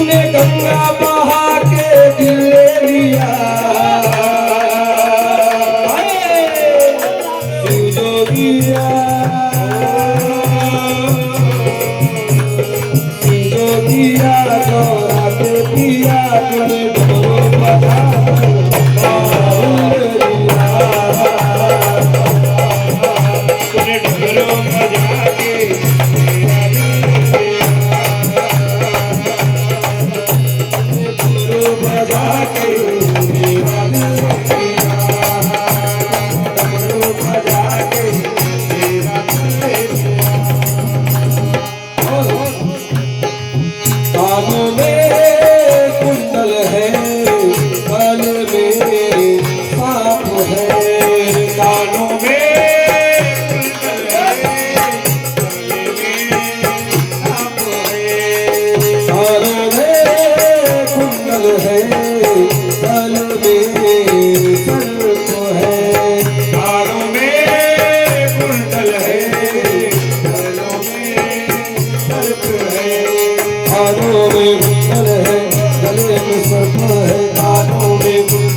ने गंगा बहा के दिल ले लिया जोगिया जोगिया गौरा के पिया तूने ढोल बजा कानों में सर्प है, गले में सर्प है, कानों में